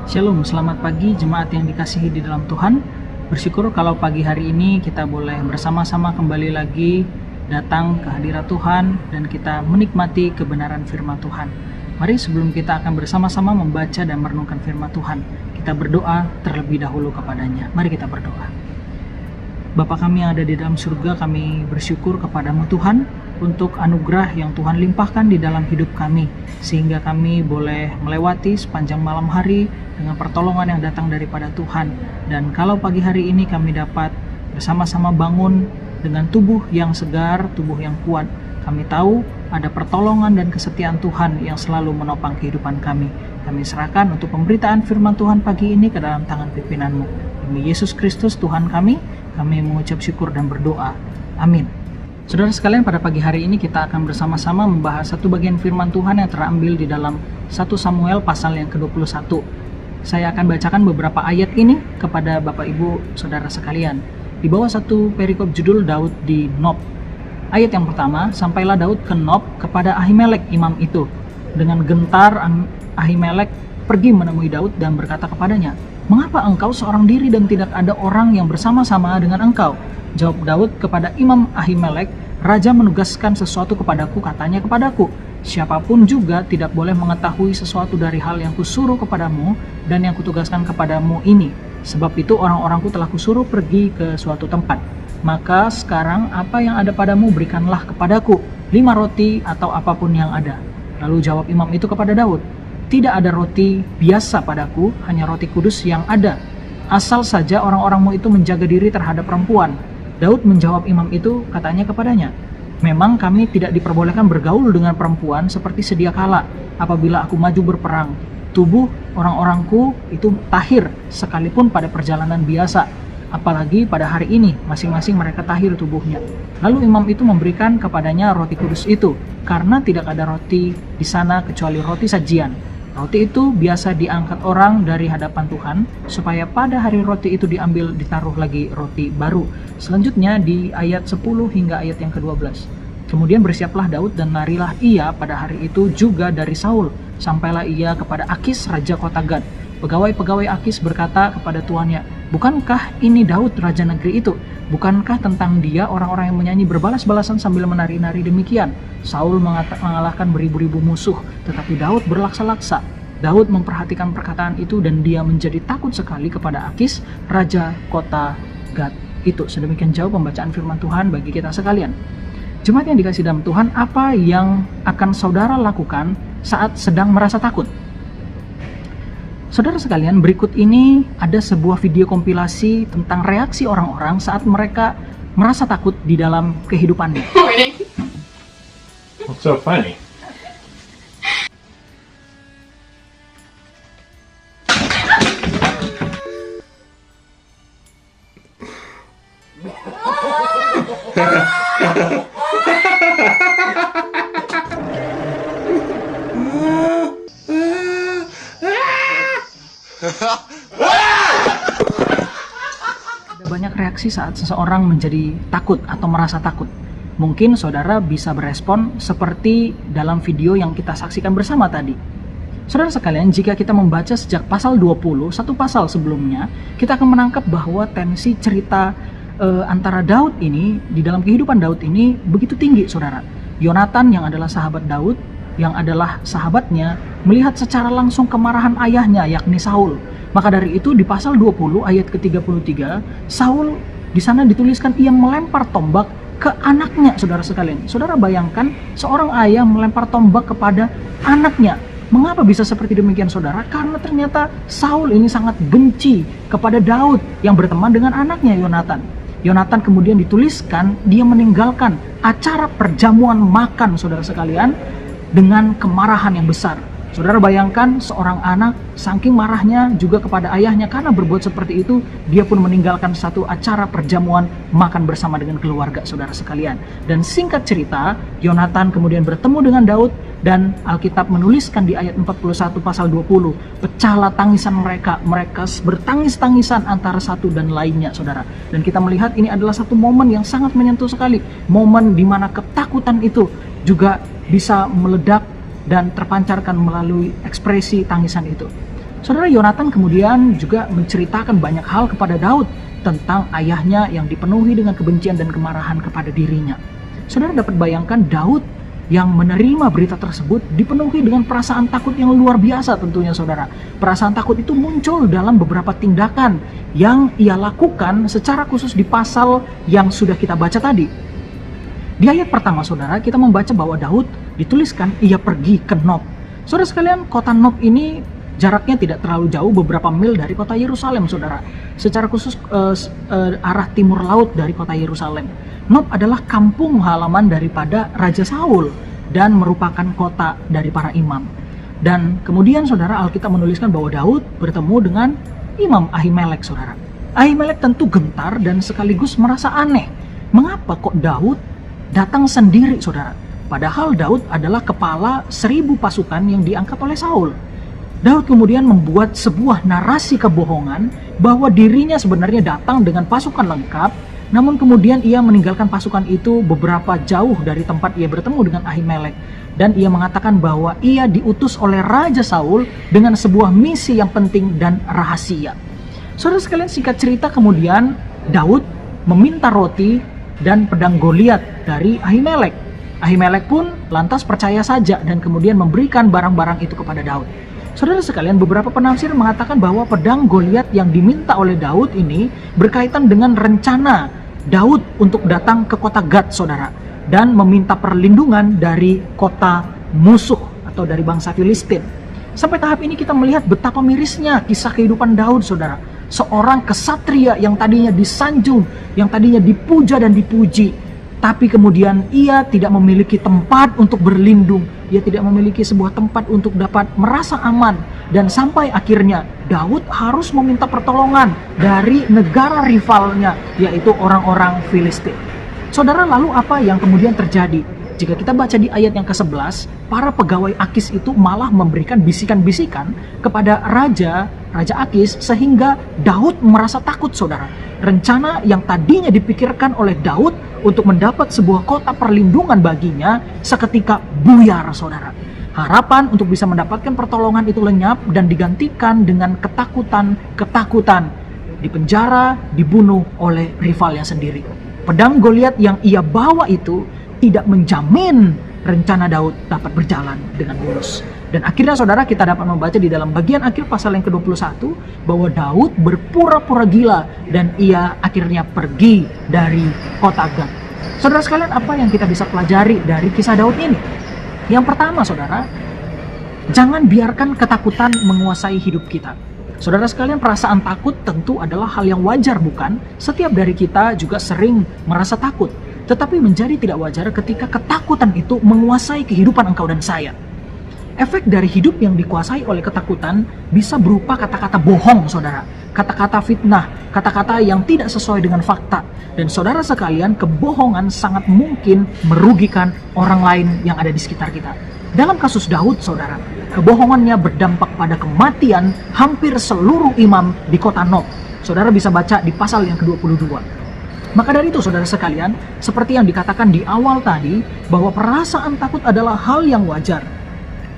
Shalom, selamat pagi jemaat yang dikasihi di dalam Tuhan. Bersyukur kalau pagi hari ini kita boleh bersama-sama kembali lagi datang ke hadirat Tuhan dan kita menikmati kebenaran firman Tuhan. Mari sebelum kita akan bersama-sama membaca dan merenungkan firman Tuhan, kita berdoa terlebih dahulu kepadanya. Mari kita berdoa. Bapa kami yang ada di dalam surga, kami bersyukur kepadamu Tuhan untuk anugerah yang Tuhan limpahkan di dalam hidup kami, sehingga kami boleh melewati sepanjang malam hari dengan pertolongan yang datang daripada Tuhan. Dan kalau pagi hari ini kami dapat bersama-sama bangun dengan tubuh yang segar, tubuh yang kuat, kami tahu ada pertolongan dan kesetiaan Tuhan yang selalu menopang kehidupan kami. Kami serahkan untuk pemberitaan firman Tuhan pagi ini ke dalam tangan pimpinan-Mu. Demi Yesus Kristus Tuhan kami mengucap syukur dan berdoa. Amin. Saudara sekalian, pada pagi hari ini kita akan bersama-sama membahas satu bagian firman Tuhan yang terambil di dalam 1 Samuel pasal yang ke-21. Saya akan bacakan beberapa ayat ini kepada Bapak Ibu Saudara sekalian. Di bawah satu perikop judul Daud di Nob. Ayat yang pertama, sampailah Daud ke Nob kepada Ahimelek imam itu. Dengan gentar Ahimelek pergi menemui Daud dan berkata kepadanya, "Mengapa engkau seorang diri dan tidak ada orang yang bersama-sama dengan engkau?" Jawab Daud kepada Imam Ahimelek, "Raja menugaskan sesuatu kepadaku, katanya kepadaku, siapapun juga tidak boleh mengetahui sesuatu dari hal yang kusuruh kepadamu dan yang kutugaskan kepadamu ini. Sebab itu orang-orangku telah kusuruh pergi ke suatu tempat. Maka sekarang apa yang ada padamu berikanlah kepadaku, 5 roti atau apapun yang ada." Lalu jawab imam itu kepada Daud, "Tidak ada roti biasa padaku, hanya roti kudus yang ada. Asal saja orang-orangmu itu menjaga diri terhadap perempuan." Daud menjawab imam itu, katanya kepadanya, "Memang kami tidak diperbolehkan bergaul dengan perempuan seperti sedia kala apabila aku maju berperang. Tubuh orang-orangku itu tahir sekalipun pada perjalanan biasa, apalagi pada hari ini masing-masing mereka tahir tubuhnya." Lalu imam itu memberikan kepadanya roti kudus itu, karena tidak ada roti di sana kecuali roti sajian. Roti itu biasa diangkat orang dari hadapan Tuhan, supaya pada hari roti itu diambil ditaruh lagi roti baru. Selanjutnya di ayat 10 hingga ayat yang ke-12. Kemudian bersiaplah Daud dan larilah ia pada hari itu juga dari Saul. Sampailah ia kepada Akis, raja kota Gad. Pegawai-pegawai Akis berkata kepada tuannya, "Bukankah ini Daud raja negeri itu? Bukankah tentang dia orang-orang yang menyanyi berbalas-balasan sambil menari-nari demikian? Saul mengalahkan beribu-ribu musuh, tetapi Daud berlaksa-laksa." Daud memperhatikan perkataan itu dan dia menjadi takut sekali kepada Akis, raja kota Gad. Itu sedemikian jauh pembacaan firman Tuhan bagi kita sekalian. Jemaat yang dikasihi dalam Tuhan, apa yang akan saudara lakukan saat sedang merasa takut? Saudara sekalian, berikut ini ada sebuah video kompilasi tentang reaksi orang-orang saat mereka merasa takut di dalam kehidupannya. What's so funny? Ada banyak reaksi saat seseorang menjadi takut atau merasa takut. Mungkin saudara bisa berespon seperti dalam video yang kita saksikan bersama tadi. Saudara sekalian, jika kita membaca sejak pasal 20, satu pasal sebelumnya, kita akan menangkap bahwa tensi cerita antara Daud ini, di dalam kehidupan Daud ini begitu tinggi, saudara. Yonatan yang adalah sahabat Daud, yang adalah sahabatnya, melihat secara langsung kemarahan ayahnya, yakni Saul. Maka dari itu di pasal 20 ayat ke-33, Saul di sana dituliskan ia melempar tombak ke anaknya, saudara sekalian. Saudara bayangkan seorang ayah melempar tombak kepada anaknya. Mengapa bisa seperti demikian, saudara? Karena ternyata Saul ini sangat benci kepada Daud yang berteman dengan anaknya Yonatan. Yonatan kemudian dituliskan dia meninggalkan acara perjamuan makan, saudara sekalian, dengan kemarahan yang besar. Saudara bayangkan seorang anak saking marahnya juga kepada ayahnya karena berbuat seperti itu, dia pun meninggalkan satu acara perjamuan makan bersama dengan keluarga, saudara sekalian. Dan singkat cerita, Yonatan kemudian bertemu dengan Daud dan Alkitab menuliskan di ayat 41 pasal 20, pecahlah tangisan mereka bertangis-tangisan antara satu dan lainnya, saudara. Dan kita melihat ini adalah satu momen yang sangat menyentuh sekali, momen di mana ketakutan itu juga bisa meledak dan terpancarkan melalui ekspresi tangisan itu. Saudara, Yonatan kemudian juga menceritakan banyak hal kepada Daud tentang ayahnya yang dipenuhi dengan kebencian dan kemarahan kepada dirinya. Saudara dapat bayangkan Daud yang menerima berita tersebut dipenuhi dengan perasaan takut yang luar biasa tentunya saudara. Perasaan takut itu muncul dalam beberapa tindakan yang ia lakukan secara khusus di pasal yang sudah kita baca tadi. Di ayat pertama saudara, kita membaca bahwa Daud dituliskan ia pergi ke Nob. Saudara sekalian, kota Nob ini jaraknya tidak terlalu jauh, beberapa mil dari kota Yerusalem saudara. Secara khusus arah timur laut dari kota Yerusalem. Nob adalah kampung halaman daripada Raja Saul dan merupakan kota dari para imam. Dan kemudian saudara, Alkitab menuliskan bahwa Daud bertemu dengan Imam Ahimelek saudara. Ahimelek tentu gentar dan sekaligus merasa aneh. Mengapa kok Daud datang sendiri saudara? Padahal Daud adalah kepala 1000 pasukan yang diangkat oleh Saul. Daud kemudian membuat sebuah narasi kebohongan bahwa dirinya sebenarnya datang dengan pasukan lengkap, namun kemudian ia meninggalkan pasukan itu beberapa jauh dari tempat ia bertemu dengan Ahimelek, dan ia mengatakan bahwa ia diutus oleh Raja Saul dengan sebuah misi yang penting dan rahasia. Saudara sekalian, singkat cerita kemudian Daud meminta roti dan pedang Goliat dari Ahimelek. Ahimelek pun lantas percaya saja dan kemudian memberikan barang-barang itu kepada Daud. Saudara sekalian, beberapa penafsir mengatakan bahwa pedang Goliat yang diminta oleh Daud ini berkaitan dengan rencana Daud untuk datang ke kota Gad, saudara, dan meminta perlindungan dari kota musuh atau dari bangsa Filistin. Sampai tahap ini kita melihat betapa mirisnya kisah kehidupan Daud, saudara. Seorang kesatria yang tadinya disanjung, yang tadinya dipuja dan dipuji, tapi kemudian ia tidak memiliki tempat untuk berlindung. Ia tidak memiliki sebuah tempat untuk dapat merasa aman. Dan sampai akhirnya Daud harus meminta pertolongan dari negara rivalnya, yaitu orang-orang Filistin. Saudara, lalu apa yang kemudian terjadi? Jika kita baca di ayat yang ke-11, para pegawai Akis itu malah memberikan bisikan-bisikan kepada Raja Akis sehingga Daud merasa takut, saudara. Rencana yang tadinya dipikirkan oleh Daud untuk mendapat sebuah kota perlindungan baginya seketika buyar, saudara. Harapan untuk bisa mendapatkan pertolongan itu lenyap dan digantikan dengan ketakutan, dipenjara, dibunuh oleh rivalnya sendiri. Pedang Goliat yang ia bawa itu tidak menjamin rencana Daud dapat berjalan dengan mulus. Dan akhirnya saudara, kita dapat membaca di dalam bagian akhir pasal yang ke-21 bahwa Daud berpura-pura gila dan ia akhirnya pergi dari kota Gad. Saudara sekalian, apa yang kita bisa pelajari dari kisah Daud ini? Yang pertama saudara, jangan biarkan ketakutan menguasai hidup kita. Saudara sekalian, perasaan takut tentu adalah hal yang wajar, bukan? Setiap dari kita juga sering merasa takut. Tetapi menjadi tidak wajar ketika ketakutan itu menguasai kehidupan engkau dan saya. Efek dari hidup yang dikuasai oleh ketakutan bisa berupa kata-kata bohong, saudara. Kata-kata fitnah, kata-kata yang tidak sesuai dengan fakta. Dan saudara sekalian, kebohongan sangat mungkin merugikan orang lain yang ada di sekitar kita. Dalam kasus Daud, saudara, kebohongannya berdampak pada kematian hampir seluruh imam di kota Nob. Saudara bisa baca di pasal yang ke-22. Maka dari itu saudara sekalian, seperti yang dikatakan di awal tadi, bahwa perasaan takut adalah hal yang wajar.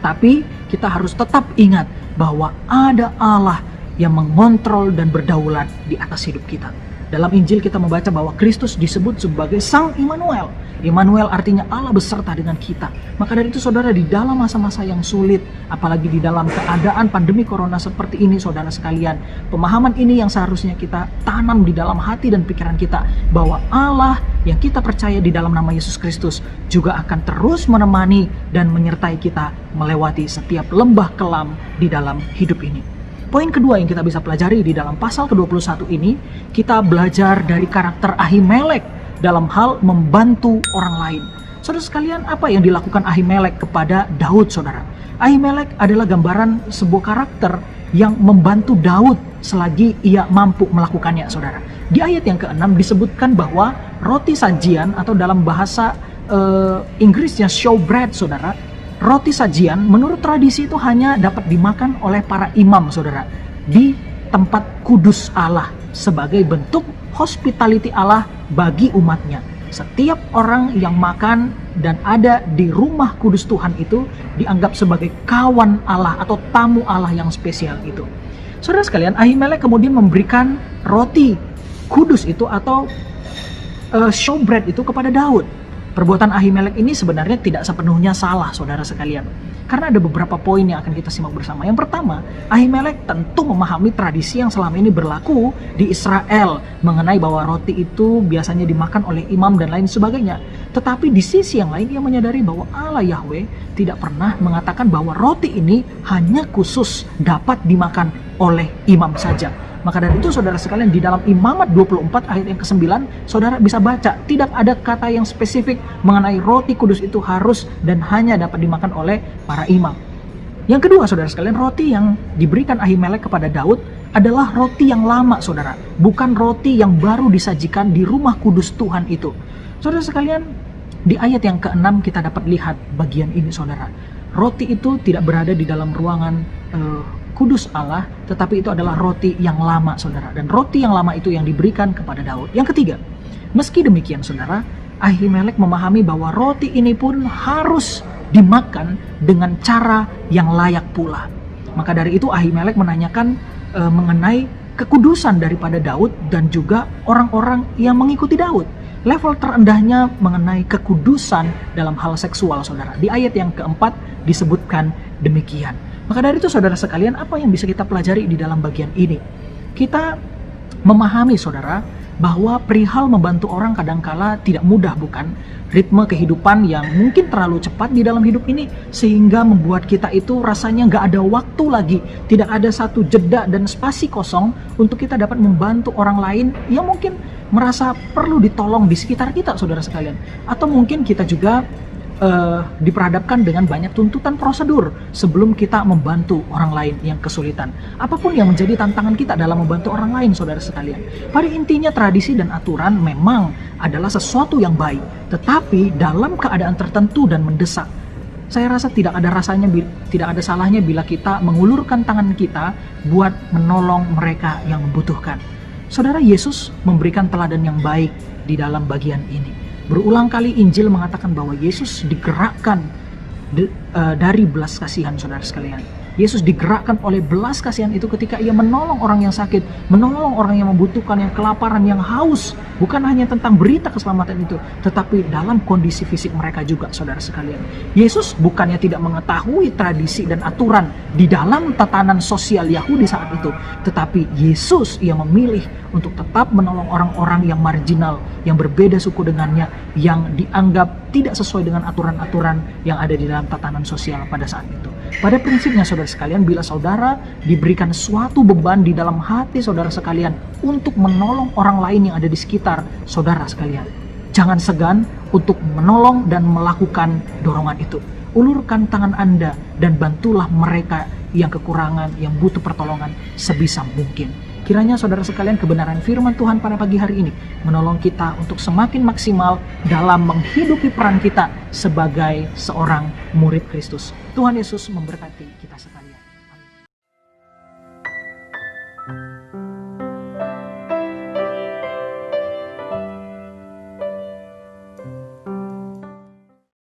Tapi kita harus tetap ingat bahwa ada Allah yang mengontrol dan berdaulat di atas hidup kita. Dalam Injil kita membaca bahwa Kristus disebut sebagai Sang Immanuel. Immanuel artinya Allah beserta dengan kita. Maka dari itu saudara, di dalam masa-masa yang sulit, apalagi di dalam keadaan pandemi corona seperti ini, saudara sekalian, pemahaman ini yang seharusnya kita tanam di dalam hati dan pikiran kita, bahwa Allah yang kita percaya di dalam nama Yesus Kristus juga akan terus menemani dan menyertai kita melewati setiap lembah kelam di dalam hidup ini. Poin kedua yang kita bisa pelajari di dalam pasal ke-21 ini, kita belajar dari karakter Ahimelek dalam hal membantu orang lain. Saudara sekalian, apa yang dilakukan Ahimelek kepada Daud, saudara? Ahimelek adalah gambaran sebuah karakter yang membantu Daud selagi ia mampu melakukannya, saudara. Di ayat yang ke-6 disebutkan bahwa roti sajian atau dalam bahasa Inggrisnya showbread, saudara. Roti sajian menurut tradisi itu hanya dapat dimakan oleh para imam, saudara, di tempat kudus Allah sebagai bentuk hospitality Allah bagi umatnya. Setiap orang yang makan dan ada di rumah kudus Tuhan itu dianggap sebagai kawan Allah atau tamu Allah yang spesial itu. Saudara sekalian, Ahimelek kemudian memberikan roti kudus itu atau showbread itu kepada Daud. Perbuatan Ahimelek ini sebenarnya tidak sepenuhnya salah, saudara sekalian. Karena ada beberapa poin yang akan kita simak bersama. Yang pertama, Ahimelek tentu memahami tradisi yang selama ini berlaku di Israel mengenai bahwa roti itu biasanya dimakan oleh imam dan lain sebagainya. Tetapi di sisi yang lain ia menyadari bahwa Allah Yahweh tidak pernah mengatakan bahwa roti ini hanya khusus dapat dimakan oleh imam saja. Maka dari itu saudara sekalian, di dalam Imamat 24 ayat yang ke-9 saudara bisa baca tidak ada kata yang spesifik mengenai roti kudus itu harus dan hanya dapat dimakan oleh para imam. Yang kedua saudara sekalian, roti yang diberikan Ahimelek kepada Daud adalah roti yang lama saudara, bukan roti yang baru disajikan di rumah kudus Tuhan itu. Saudara sekalian, di ayat yang ke-6 kita dapat lihat bagian ini saudara. Roti itu tidak berada di dalam ruangan kudus Allah, tetapi itu adalah roti yang lama saudara, dan roti yang lama itu yang diberikan kepada Daud. Yang ketiga, meski demikian saudara, Ahimelek memahami bahwa roti ini pun harus dimakan dengan cara yang layak pula. Maka dari itu Ahimelek menanyakan mengenai kekudusan daripada Daud dan juga orang-orang yang mengikuti Daud. Level terendahnya mengenai kekudusan dalam hal seksual saudara. Di ayat yang keempat disebutkan demikian. Maka dari itu saudara sekalian, apa yang bisa kita pelajari di dalam bagian ini? Kita memahami saudara bahwa perihal membantu orang kadangkala tidak mudah, bukan? Ritme kehidupan yang mungkin terlalu cepat di dalam hidup ini sehingga membuat kita itu rasanya nggak ada waktu lagi, tidak ada satu jeda dan spasi kosong untuk kita dapat membantu orang lain yang mungkin merasa perlu ditolong di sekitar kita saudara sekalian. Atau mungkin kita juga diperhadapkan dengan banyak tuntutan prosedur sebelum kita membantu orang lain yang kesulitan. Apapun yang menjadi tantangan kita dalam membantu orang lain saudara sekalian. Pada intinya tradisi dan aturan memang adalah sesuatu yang baik, tetapi dalam keadaan tertentu dan mendesak. Saya rasa tidak ada salahnya bila kita mengulurkan tangan kita buat menolong mereka yang membutuhkan. Saudara, Yesus memberikan teladan yang baik di dalam bagian ini. Berulang kali Injil mengatakan bahwa Yesus digerakkan dari belas kasihan saudara sekalian. Yesus digerakkan oleh belas kasihan itu ketika ia menolong orang yang sakit, menolong orang yang membutuhkan, yang kelaparan, yang haus. Bukan hanya tentang berita keselamatan itu, tetapi dalam kondisi fisik mereka juga saudara sekalian. Yesus bukannya tidak mengetahui tradisi dan aturan di dalam tatanan sosial Yahudi saat itu, tetapi Yesus ia memilih untuk tetap menolong orang-orang yang marginal, yang berbeda suku dengannya, yang dianggap tidak sesuai dengan aturan-aturan yang ada di dalam tatanan sosial pada saat itu. Pada prinsipnya saudara sekalian, bila saudara diberikan suatu beban di dalam hati saudara sekalian untuk menolong orang lain yang ada di sekitar saudara sekalian, jangan segan untuk menolong dan melakukan dorongan itu. Ulurkan tangan Anda dan bantulah mereka yang kekurangan, yang butuh pertolongan sebisa mungkin. Kiranya saudara sekalian, kebenaran firman Tuhan pada pagi hari ini menolong kita untuk semakin maksimal dalam menghidupi peran kita sebagai seorang murid Kristus. Tuhan Yesus memberkati kita sekalian.